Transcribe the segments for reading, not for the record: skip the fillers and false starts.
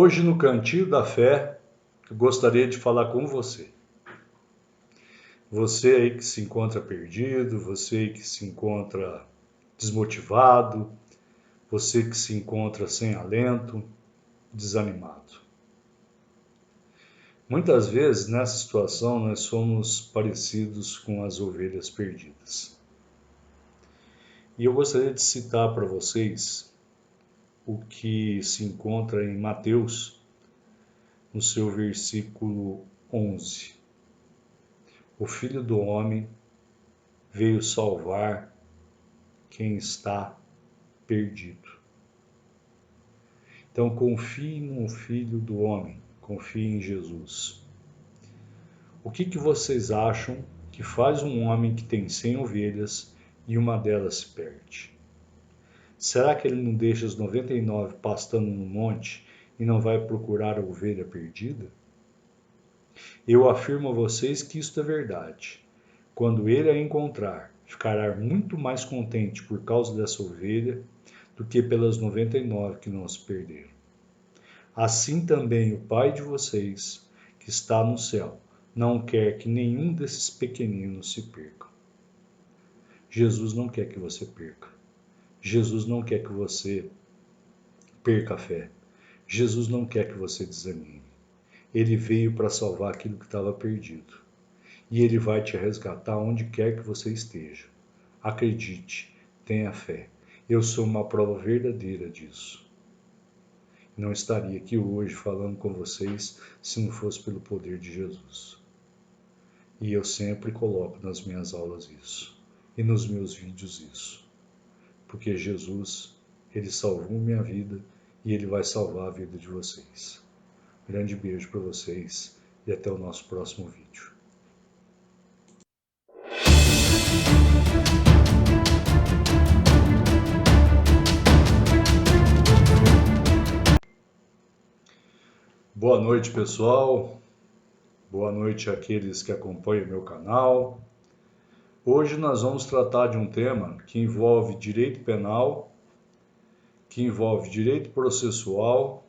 Hoje, no Cantinho da Fé, eu gostaria de falar com você. Você aí que se encontra perdido, você aí que se encontra desmotivado, você que se encontra sem alento, desanimado. Muitas vezes, nessa situação, nós somos parecidos com as ovelhas perdidas. E eu gostaria de citar para vocês o que se encontra em Mateus, no seu versículo 11. O Filho do Homem veio salvar quem está perdido. Então confie no Filho do Homem, confie em Jesus. O que vocês acham que faz um homem que tem 100 ovelhas e uma delas se perde? Será que ele não deixa as 99 pastando no monte e não vai procurar a ovelha perdida? Eu afirmo a vocês que isto é verdade. Quando ele a encontrar, ficará muito mais contente por causa dessa ovelha do que pelas 99 que não se perderam. Assim também o Pai de vocês, que está no céu, não quer que nenhum desses pequeninos se perca. Jesus não quer que você perca. Jesus não quer que você perca a fé. Jesus não quer que você desanime. Ele veio para salvar aquilo que estava perdido. E ele vai te resgatar onde quer que você esteja. Acredite, tenha fé. Eu sou uma prova verdadeira disso. Não estaria aqui hoje falando com vocês se não fosse pelo poder de Jesus. E eu sempre coloco nas minhas aulas isso. E nos meus vídeos isso. Porque Jesus, ele salvou minha vida e ele vai salvar a vida de vocês. Grande beijo para vocês e até o nosso próximo vídeo. Boa noite, pessoal. Boa noite àqueles que acompanham meu canal. Hoje nós vamos tratar de um tema que envolve direito penal, que envolve direito processual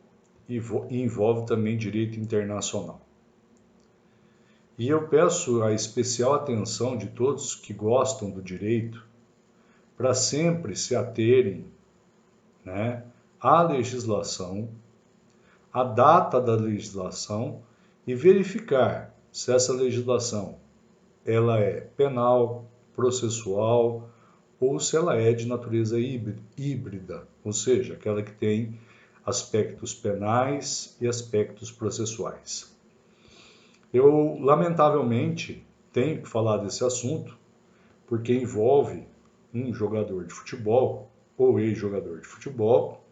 e envolve também direito internacional. E eu peço a especial atenção de todos que gostam do direito para sempre se aterem, à legislação, à data da legislação e verificar se essa legislação ela é penal, processual ou se ela é de natureza híbrida, ou seja, aquela que tem aspectos penais e aspectos processuais. Eu, lamentavelmente, tenho que falar desse assunto porque envolve um jogador de futebol ou ex-jogador de futebol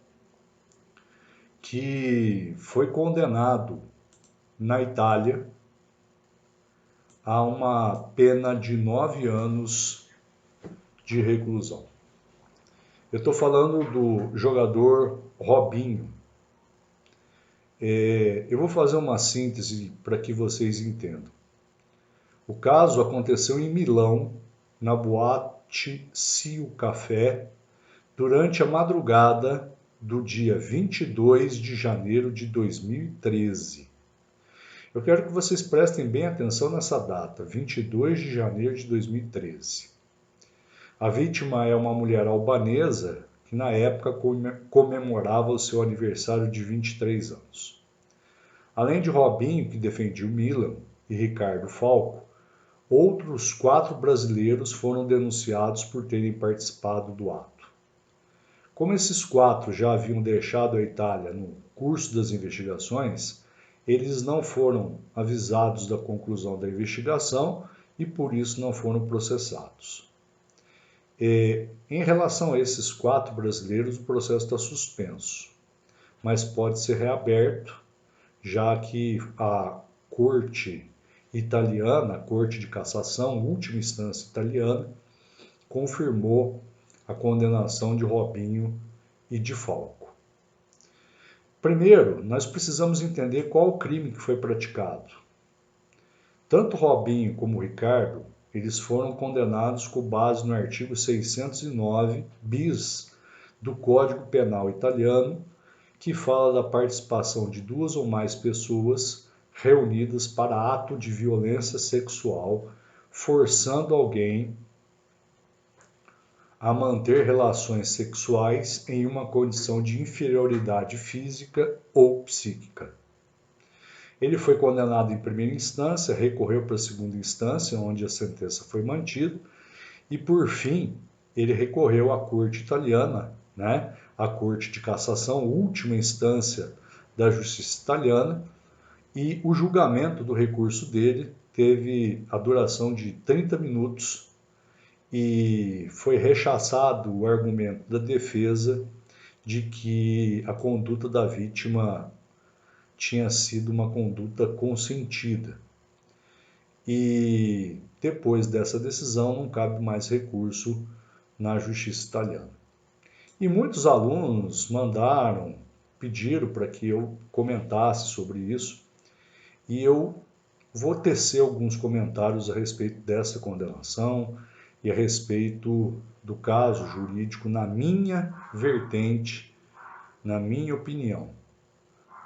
que foi condenado na Itália a uma pena de 9 anos de reclusão. Eu estou falando do jogador Robinho. Eu vou fazer uma síntese para que vocês entendam. O caso aconteceu em Milão, na boate Cio Café, durante a madrugada do dia 22 de janeiro de 2013. Eu quero que vocês prestem bem atenção nessa data, 22 de janeiro de 2013. A vítima é uma mulher albanesa que na época comemorava o seu aniversário de 23 anos. Além de Robinho, que defendia o Milan, e Ricardo Falco, outros 4 brasileiros foram denunciados por terem participado do ato. Como esses 4 já haviam deixado a Itália no curso das investigações, eles não foram avisados da conclusão da investigação e por isso não foram processados. Em relação a esses 4 brasileiros, o processo está suspenso, mas pode ser reaberto, já que a corte italiana, a Corte de Cassação, última instância italiana, confirmou a condenação de Robinho e de Falco. Primeiro, nós precisamos entender qual o crime que foi praticado. Tanto Robinho como Ricardo, eles foram condenados com base no artigo 609 bis do Código Penal italiano, que fala da participação de duas ou mais pessoas reunidas para ato de violência sexual, forçando alguém a manter relações sexuais em uma condição de inferioridade física ou psíquica. Ele foi condenado em primeira instância, recorreu para a segunda instância, onde a sentença foi mantida, e por fim ele recorreu à corte italiana, né, à corte de cassação, última instância da justiça italiana, e o julgamento do recurso dele teve a duração de 30 minutos e foi rechaçado o argumento da defesa de que a conduta da vítima tinha sido uma conduta consentida. E depois dessa decisão não cabe mais recurso na justiça italiana. E muitos alunos pediram para que eu comentasse sobre isso, e eu vou tecer alguns comentários a respeito dessa condenação e a respeito do caso jurídico na minha vertente, na minha opinião.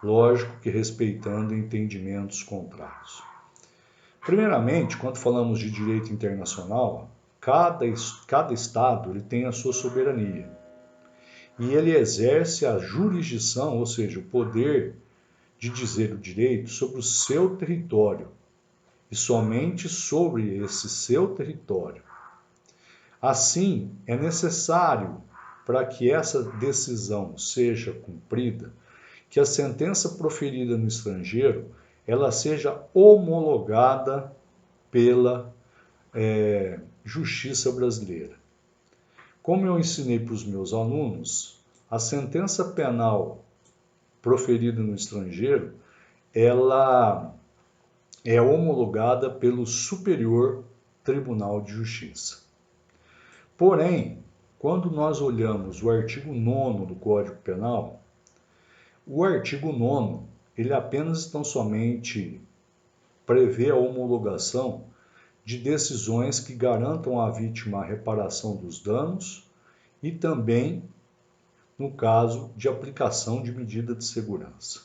Lógico que respeitando entendimentos contrários. Primeiramente, quando falamos de direito internacional, cada Estado ele tem a sua soberania. E ele exerce a jurisdição, ou seja, o poder de dizer o direito sobre o seu território. E somente sobre esse seu território. Assim, é necessário, para que essa decisão seja cumprida, que a sentença proferida no estrangeiro ela seja homologada pela justiça brasileira. Como eu ensinei para os meus alunos, a sentença penal proferida no estrangeiro, ela é homologada pelo Superior Tribunal de Justiça. Porém, quando nós olhamos o artigo 9º do Código Penal, o artigo 9º, ele apenas tão somente prevê a homologação de decisões que garantam à vítima a reparação dos danos e também no caso de aplicação de medida de segurança.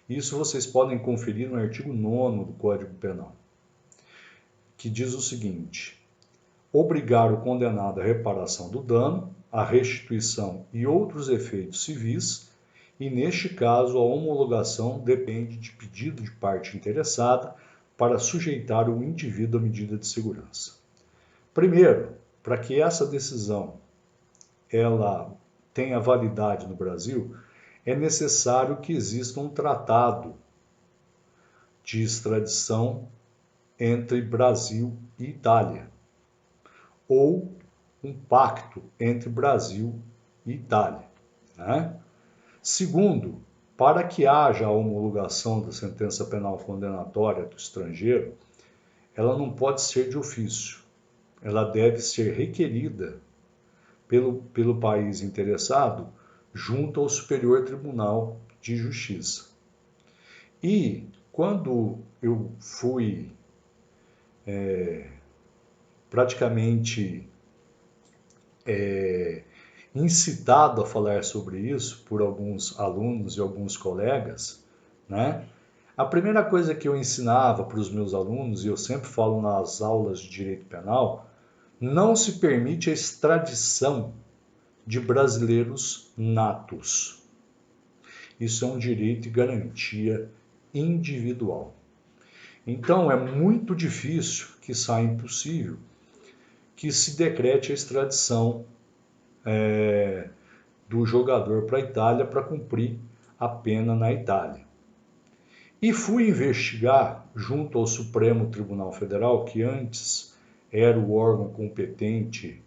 Isso vocês podem conferir no artigo 9º do Código Penal, que diz o seguinte: obrigar o condenado à reparação do dano, à restituição e outros efeitos civis, e neste caso a homologação depende de pedido de parte interessada para sujeitar o indivíduo à medida de segurança. Primeiro, para que essa decisão ela tenha validade no Brasil, é necessário que exista um tratado de extradição entre Brasil e Itália, ou um pacto entre Brasil e Itália, né? Segundo, para que haja a homologação da sentença penal condenatória do estrangeiro, ela não pode ser de ofício, ela deve ser requerida pelo país interessado junto ao Superior Tribunal de Justiça. E quando eu fui praticamente incitado a falar sobre isso por alguns alunos e alguns colegas, né? A primeira coisa que eu ensinava para os meus alunos, e eu sempre falo nas aulas de direito penal, não se permite a extradição de brasileiros natos. Isso é um direito e garantia individual. Então é muito difícil, quiçá impossível, que se decrete a extradição do jogador para a Itália para cumprir a pena na Itália. E fui investigar junto ao Supremo Tribunal Federal, que antes era o órgão competente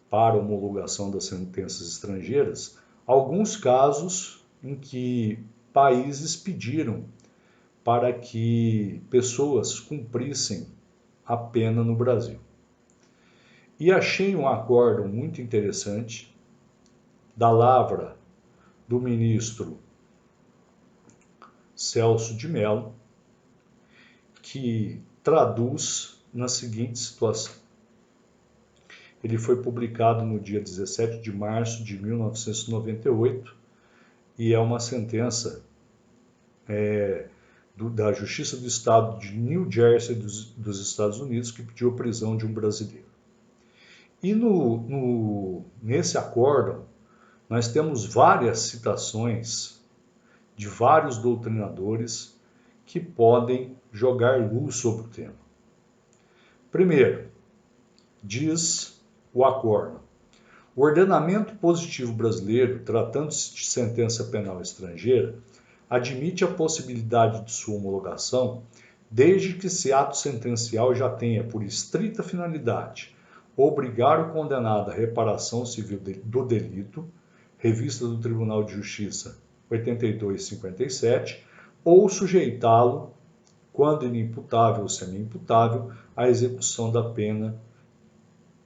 para homologação das sentenças estrangeiras, alguns casos em que países pediram para que pessoas cumprissem a pena no Brasil. E achei um acórdão muito interessante da lavra do ministro Celso de Mello, que traduz na seguinte situação. Ele foi publicado no dia 17 de março de 1998 e é uma sentença da Justiça do Estado de New Jersey dos Estados Unidos, que pediu a prisão de um brasileiro. E nesse acórdão, nós temos várias citações de vários doutrinadores que podem jogar luz sobre o tema. Primeiro, diz o acórdão: o ordenamento positivo brasileiro, tratando-se de sentença penal estrangeira, admite a possibilidade de sua homologação, desde que esse ato sentencial já tenha por estrita finalidade obrigar o condenado à reparação civil do delito, revista do Tribunal de Justiça 82/57, ou sujeitá-lo, quando inimputável ou semi-imputável, à execução da pena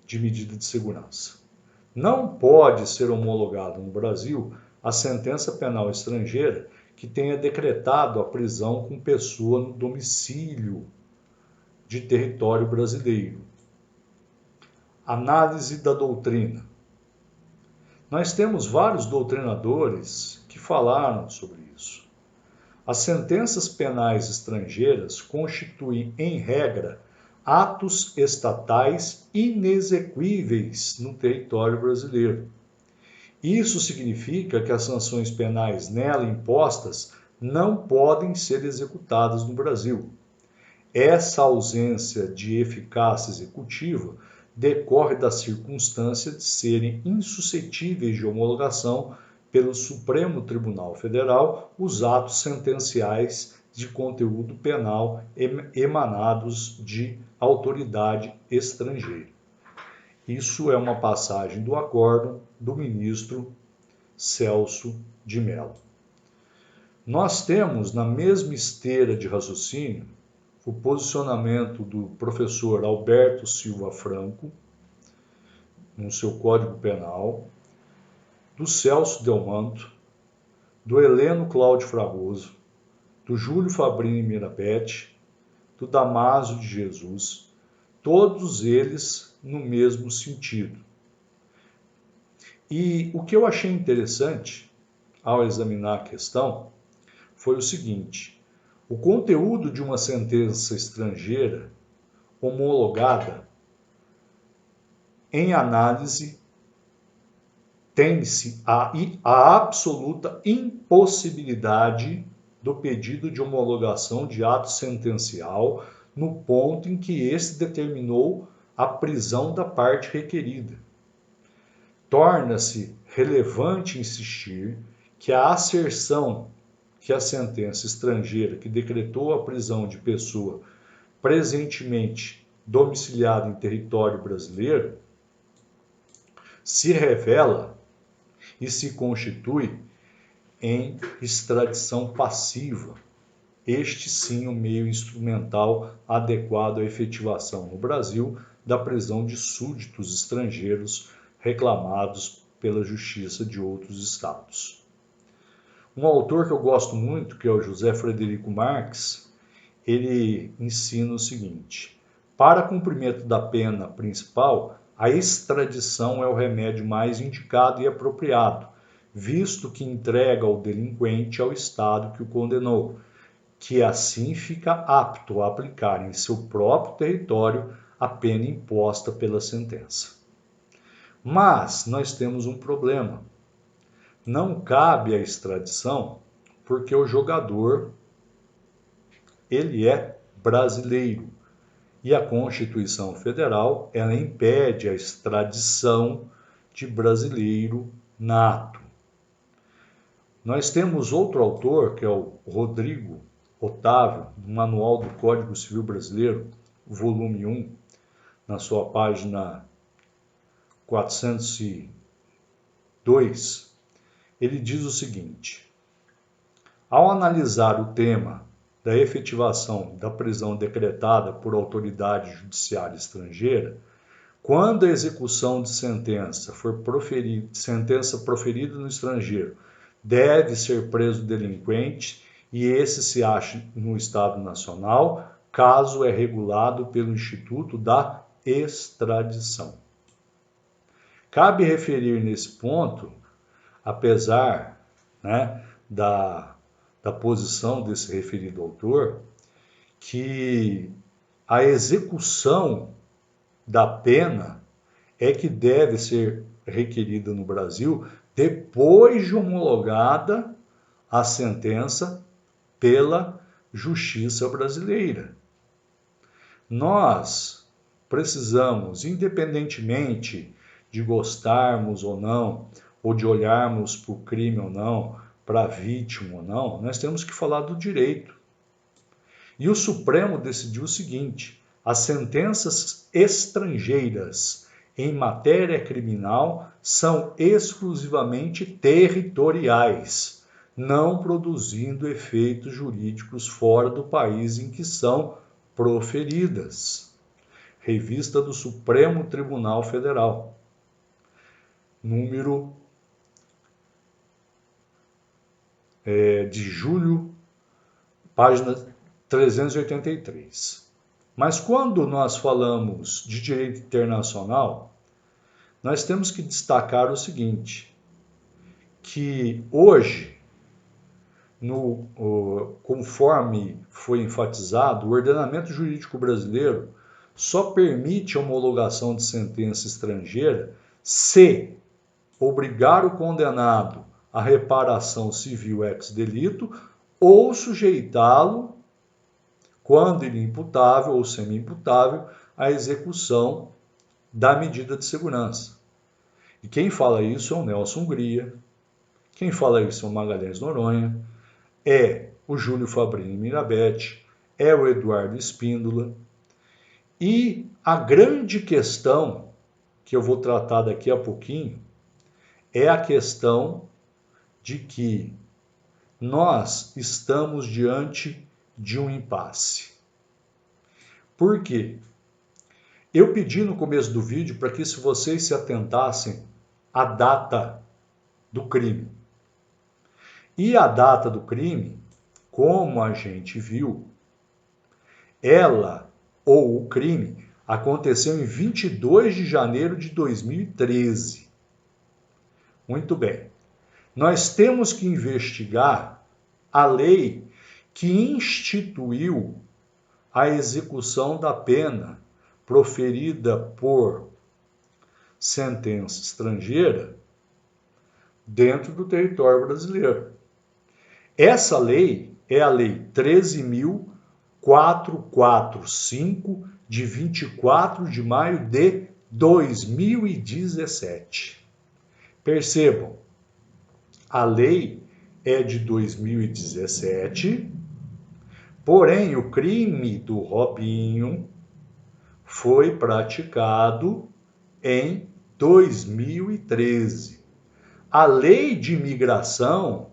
de medida de segurança. Não pode ser homologado no Brasil a sentença penal estrangeira que tenha decretado a prisão com pessoa no domicílio de território brasileiro. Análise da doutrina. Nós temos vários doutrinadores que falaram sobre isso. As sentenças penais estrangeiras constituem, em regra, atos estatais inexequíveis no território brasileiro. Isso significa que as sanções penais nela impostas não podem ser executadas no Brasil. Essa ausência de eficácia executiva decorre da circunstância de serem insuscetíveis de homologação pelo Supremo Tribunal Federal os atos sentenciais de conteúdo penal emanados de autoridade estrangeira. Isso é uma passagem do acórdão do ministro Celso de Mello. Nós temos, na mesma esteira de raciocínio, o posicionamento do professor Alberto Silva Franco, no seu Código Penal, do Celso Delmanto, do Heleno Cláudio Fragoso, do Júlio Fabrini Mirabete, do Damásio de Jesus, todos eles no mesmo sentido. E o que eu achei interessante ao examinar a questão foi o seguinte: o conteúdo de uma sentença estrangeira homologada, em análise, tem-se a absoluta impossibilidade do pedido de homologação de ato sentencial no ponto em que este determinou a prisão da parte requerida. Torna-se relevante insistir que a asserção que a sentença estrangeira que decretou a prisão de pessoa presentemente domiciliada em território brasileiro se revela e se constitui em extradição passiva. Este sim o meio instrumental adequado à efetivação no Brasil da prisão de súditos estrangeiros reclamados pela justiça de outros estados. Um autor que eu gosto muito, que é o José Frederico Marques, ele ensina o seguinte: para cumprimento da pena principal, a extradição é o remédio mais indicado e apropriado, visto que entrega o delinquente ao Estado que o condenou, que assim fica apto a aplicar em seu próprio território a pena imposta pela sentença. Mas nós temos um problema. Não cabe a extradição porque o jogador ele é brasileiro e a Constituição Federal ela impede a extradição de brasileiro nato. Nós temos outro autor, que é o Rodrigo Otávio, do Manual do Código Civil Brasileiro, volume 1, na sua página 402, ele diz o seguinte: ao analisar o tema da efetivação da prisão decretada por autoridade judiciária estrangeira, quando a execução de sentença proferida no estrangeiro, deve ser preso o delinquente e esse se acha no Estado Nacional, caso é regulado pelo Instituto da Extradição. Cabe referir nesse ponto, apesar né, da posição desse referido autor, que a execução da pena é que deve ser requerida no Brasil depois de homologada a sentença pela justiça brasileira. Nós precisamos, independentemente de gostarmos ou não, ou de olharmos para o crime ou não, para a vítima ou não, nós temos que falar do direito. E o Supremo decidiu o seguinte: as sentenças estrangeiras em matéria criminal são exclusivamente territoriais, não produzindo efeitos jurídicos fora do país em que são proferidas. Revista do Supremo Tribunal Federal, número de julho, página 383. Mas quando nós falamos de direito internacional, nós temos que destacar o seguinte, que hoje, conforme foi enfatizado, o ordenamento jurídico brasileiro só permite a homologação de sentença estrangeira se obrigar o condenado à reparação civil ex delito ou sujeitá-lo, quando ele é imputável ou semi-imputável, à execução da medida de segurança. E quem fala isso é o Nelson Hungria, quem fala isso é o Magalhães Noronha, é o Júlio Fabrini Mirabete, é o Eduardo Espíndola. E a grande questão, que eu vou tratar daqui a pouquinho, é a questão de que nós estamos diante de um impasse. Por quê? Eu pedi no começo do vídeo para que vocês se atentassem à data do crime. E a data do crime, como a gente viu, ela ou o crime aconteceu em 22 de janeiro de 2013. Muito bem. Nós temos que investigar a lei que instituiu a execução da pena proferida por sentença estrangeira dentro do território brasileiro. Essa lei é a Lei 13.445, de 24 de maio de 2017. Percebam, a lei é de 2017, porém o crime do Robinho foi praticado em 2013. A lei de imigração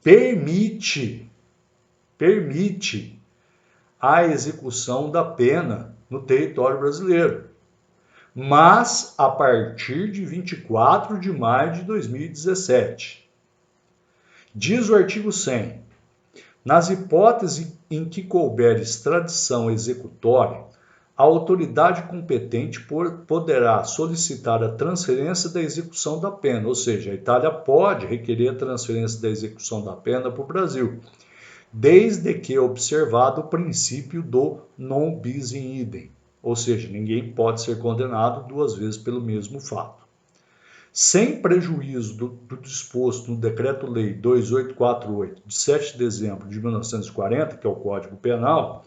permite a execução da pena no território brasileiro, mas a partir de 24 de maio de 2017. Diz o artigo 100, nas hipóteses em que couber extradição executória, a autoridade competente poderá solicitar a transferência da execução da pena, ou seja, a Itália pode requerer a transferência da execução da pena para o Brasil, desde que observado o princípio do non bis in idem, ou seja, ninguém pode ser condenado duas vezes pelo mesmo fato. Sem prejuízo do disposto no Decreto-Lei 2848, de 7 de dezembro de 1940, que é o Código Penal,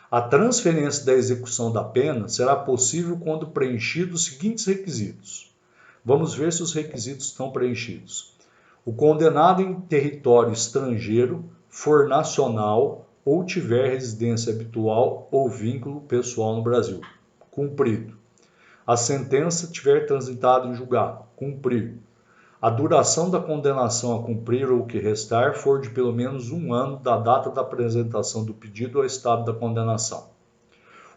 a transferência da execução da pena será possível quando preenchidos os seguintes requisitos. Vamos ver se os requisitos estão preenchidos. O condenado em território estrangeiro for nacional ou tiver residência habitual ou vínculo pessoal no Brasil. Cumprido. A sentença tiver transitado em julgado. Cumprir. A duração da condenação a cumprir ou que restar for de pelo menos 1 ano da data da apresentação do pedido ao estado da condenação.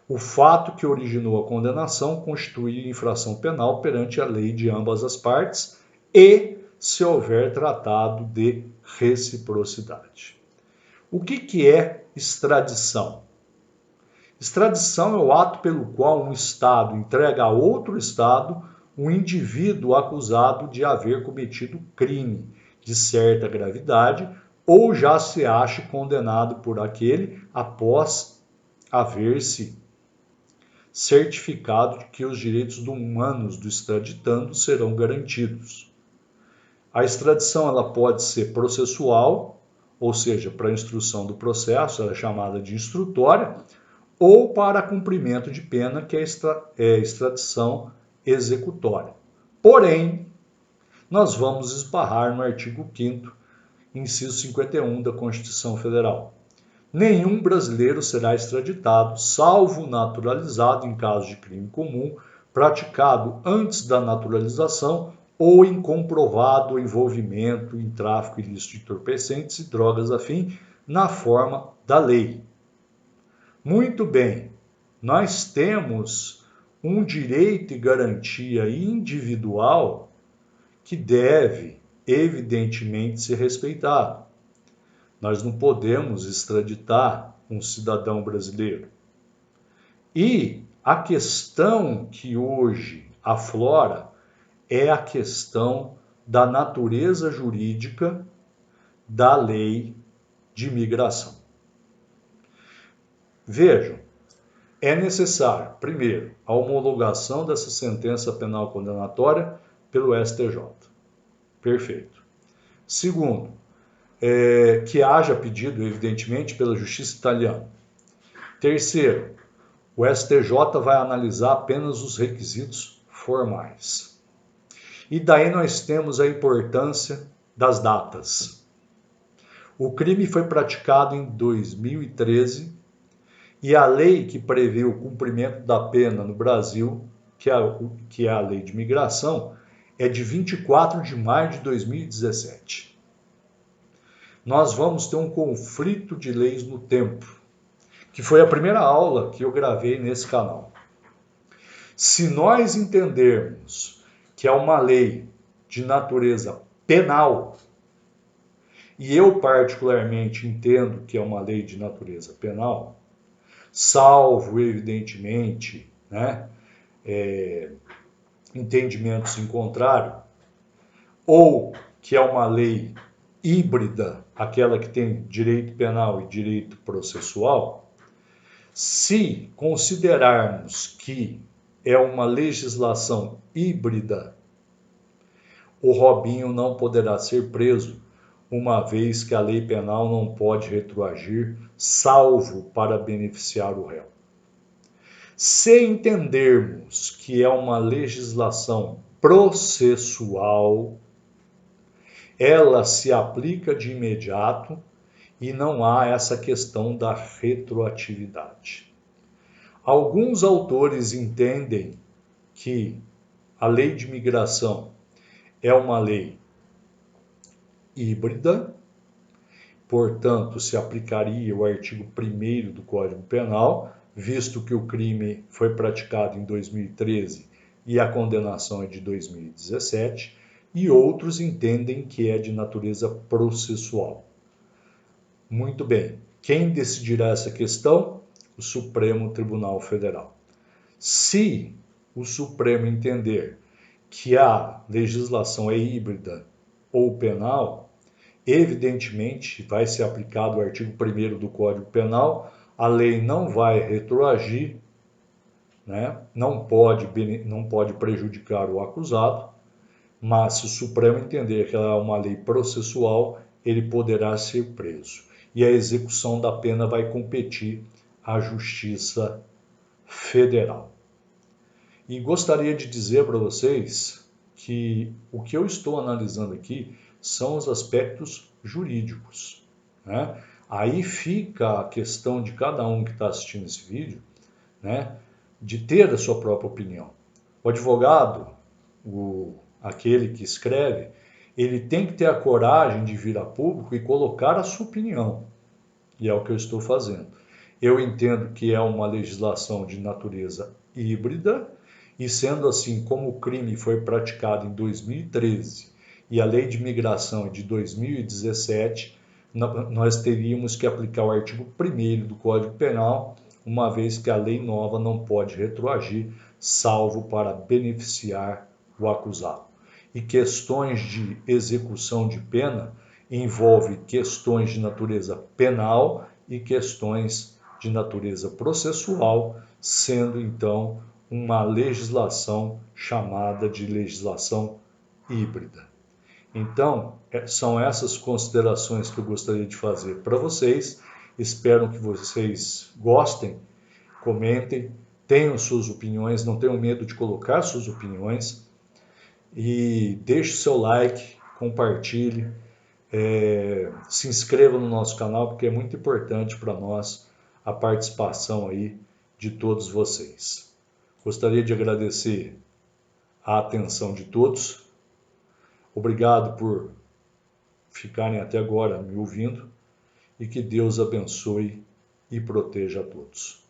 O fato que originou a condenação constituir infração penal perante a lei de ambas as partes e se houver tratado de reciprocidade. O que é extradição? Extradição é o ato pelo qual um Estado entrega a outro Estado um indivíduo acusado de haver cometido crime, de certa gravidade ou já se ache condenado por aquele após haver-se certificado de que os direitos humanos do extraditando serão garantidos. A extradição ela pode ser processual, ou seja, para a instrução do processo, ela é chamada de instrutória, ou para cumprimento de pena, que é extradição executória. Porém, nós vamos esbarrar no artigo 5º, inciso 51 da Constituição Federal. Nenhum brasileiro será extraditado, salvo naturalizado em caso de crime comum, praticado antes da naturalização ou em comprovado envolvimento em tráfico ilícito de entorpecentes e drogas afim, na forma da lei. Muito bem, nós temos um direito e garantia individual que deve, evidentemente, ser respeitado. Nós não podemos extraditar um cidadão brasileiro. E a questão que hoje aflora é a questão da natureza jurídica da lei de imigração. Vejam, é necessário, primeiro, a homologação dessa sentença penal condenatória pelo STJ. Perfeito. Segundo, que haja pedido, evidentemente, pela Justiça Italiana. Terceiro, o STJ vai analisar apenas os requisitos formais. E daí nós temos a importância das datas. O crime foi praticado em 2013 e a lei que prevê o cumprimento da pena no Brasil, que é a lei de imigração, é de 24 de maio de 2017. Nós vamos ter um conflito de leis no tempo, que foi a primeira aula que eu gravei nesse canal. Se nós entendermos que é uma lei de natureza penal, e eu particularmente entendo que é uma lei de natureza penal, salvo, evidentemente, entendimentos em contrário, ou que é uma lei híbrida, aquela que tem direito penal e direito processual, se considerarmos que é uma legislação híbrida, o Robinho não poderá ser preso, uma vez que a lei penal não pode retroagir, salvo para beneficiar o réu. Se entendermos que é uma legislação processual, ela se aplica de imediato e não há essa questão da retroatividade. Alguns autores entendem que a lei de imigração é uma lei híbrida, portanto, se aplicaria o artigo 1º do Código Penal, visto que o crime foi praticado em 2013 e a condenação é de 2017, e outros entendem que é de natureza processual. Muito bem, quem decidirá essa questão? O Supremo Tribunal Federal. Se o Supremo entender que a legislação é híbrida ou penal, evidentemente vai ser aplicado o artigo 1º do Código Penal, a lei não vai retroagir, não pode prejudicar o acusado, mas se o Supremo entender que ela é uma lei processual, ele poderá ser preso. E a execução da pena vai competir à Justiça Federal. E gostaria de dizer para vocês que o que eu estou analisando aqui são os aspectos jurídicos. Aí fica a questão de cada um que está assistindo esse vídeo, de ter a sua própria opinião. O advogado, aquele que escreve, ele tem que ter a coragem de vir a público e colocar a sua opinião. E é o que eu estou fazendo. Eu entendo que é uma legislação de natureza híbrida, e sendo assim, como o crime foi praticado em 2013 e a lei de imigração é de 2017, nós teríamos que aplicar o artigo 1º do Código Penal, uma vez que a lei nova não pode retroagir, salvo para beneficiar o acusado. e questões de execução de pena envolve questões de natureza penal e questões de natureza processual, sendo então uma legislação chamada de legislação híbrida. Então, são essas considerações que eu gostaria de fazer para vocês. Espero que vocês gostem, comentem, tenham suas opiniões, não tenham medo de colocar suas opiniões e deixe seu like, compartilhe, se inscreva no nosso canal, porque é muito importante para nós a participação aí de todos vocês. Gostaria de agradecer a atenção de todos. Obrigado por ficarem até agora me ouvindo e que Deus abençoe e proteja a todos.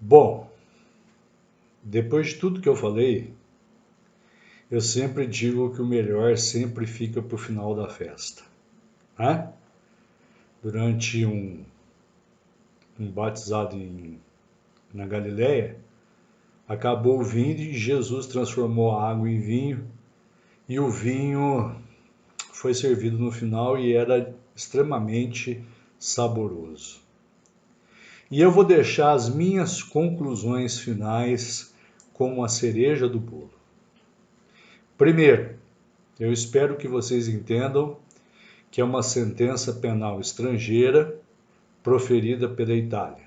Bom, depois de tudo que eu falei, eu sempre digo que o melhor sempre fica para o final da festa, né? Durante um batizado na Galileia, acabou o vinho e Jesus transformou a água em vinho, e o vinho foi servido no final e era extremamente saboroso. E eu vou deixar as minhas conclusões finais como a cereja do bolo. Primeiro, eu espero que vocês entendam que é uma sentença penal estrangeira proferida pela Itália.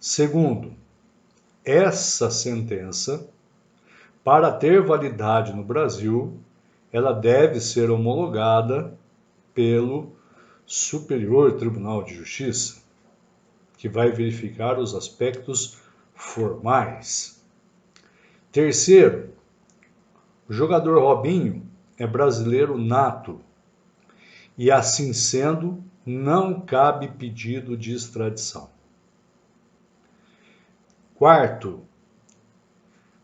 Segundo, essa sentença, para ter validade no Brasil, ela deve ser homologada pelo Superior Tribunal de Justiça, que vai verificar os aspectos formais. Terceiro, o jogador Robinho é brasileiro nato e, assim sendo, não cabe pedido de extradição. Quarto,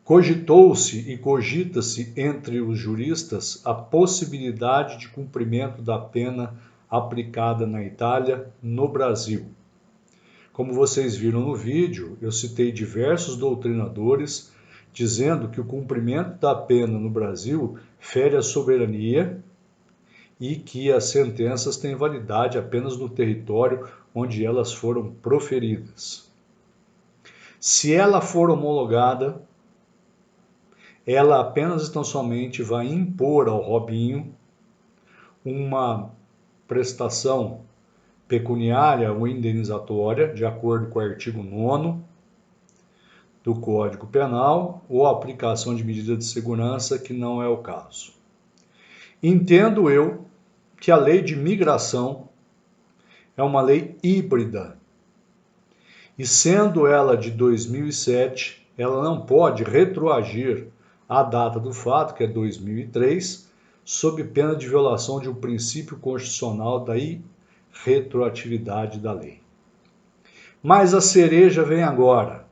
cogitou-se e cogita-se entre os juristas a possibilidade de cumprimento da pena aplicada na Itália no Brasil. Como vocês viram no vídeo, eu citei diversos doutrinadores dizendo que o cumprimento da pena no Brasil fere a soberania e que as sentenças têm validade apenas no território onde elas foram proferidas. Se ela for homologada, ela apenas e tão somente vai impor ao Robinho uma prestação pecuniária ou indenizatória, de acordo com o artigo 9º do Código Penal, ou aplicação de medida de segurança, que não é o caso. Entendo eu que a lei de migração é uma lei híbrida, e sendo ela de 2007, ela não pode retroagir à data do fato, que é 2003, sob pena de violação de um princípio constitucional da irretroatividade da lei. Mas a cereja vem agora.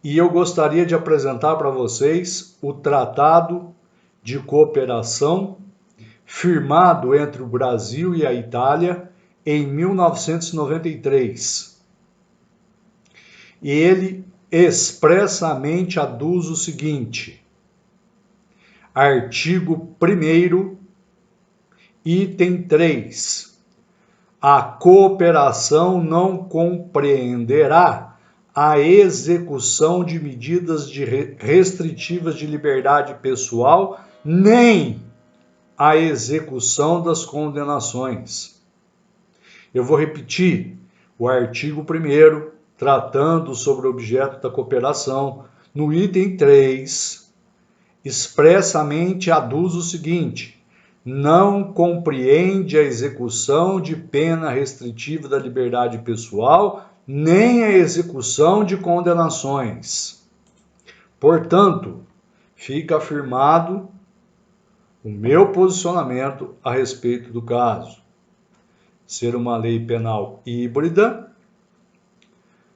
E eu gostaria de apresentar para vocês o Tratado de Cooperação firmado entre o Brasil e a Itália em 1993. E ele expressamente aduz o seguinte: artigo 1º, item 3. A cooperação não compreenderá a execução de medidas restritivas de liberdade pessoal, nem a execução das condenações. Eu vou repetir o artigo 1º, tratando sobre o objeto da cooperação, no item 3, expressamente aduz o seguinte: não compreende a execução de pena restritiva da liberdade pessoal, nem a execução de condenações. Portanto, fica afirmado o meu posicionamento a respeito do caso. Ser uma lei penal híbrida,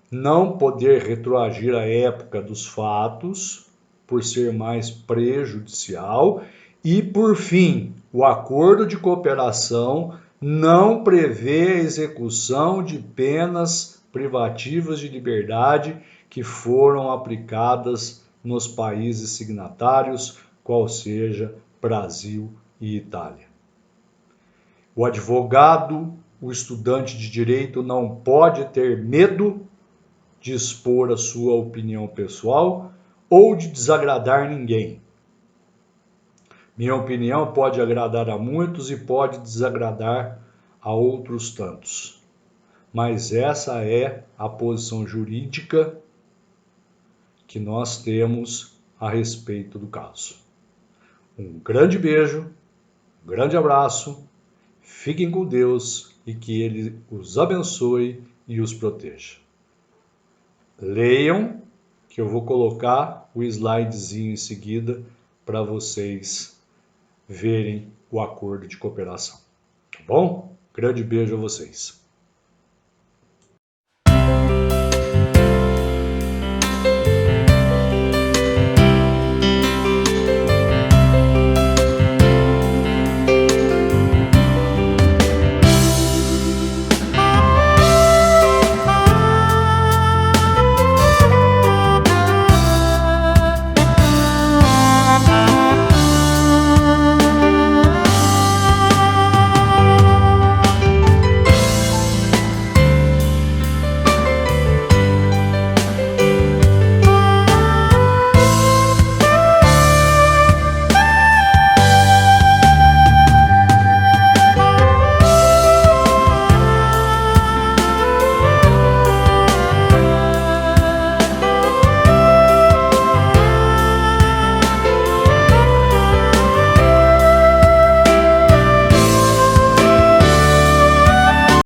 não poder retroagir à época dos fatos, por ser mais prejudicial, e, por fim, o acordo de cooperação não prevê a execução de penas privativas de liberdade que foram aplicadas nos países signatários, qual seja Brasil e Itália. O advogado, o estudante de direito não pode ter medo de expor a sua opinião pessoal ou de desagradar ninguém. Minha opinião pode agradar a muitos e pode desagradar a outros tantos. Mas essa é a posição jurídica que nós temos a respeito do caso. Um grande beijo, um grande abraço, fiquem com Deus e que Ele os abençoe e os proteja. Leiam, que eu vou colocar o slidezinho em seguida para vocês verem o acordo de cooperação. Tá bom? Grande beijo a vocês.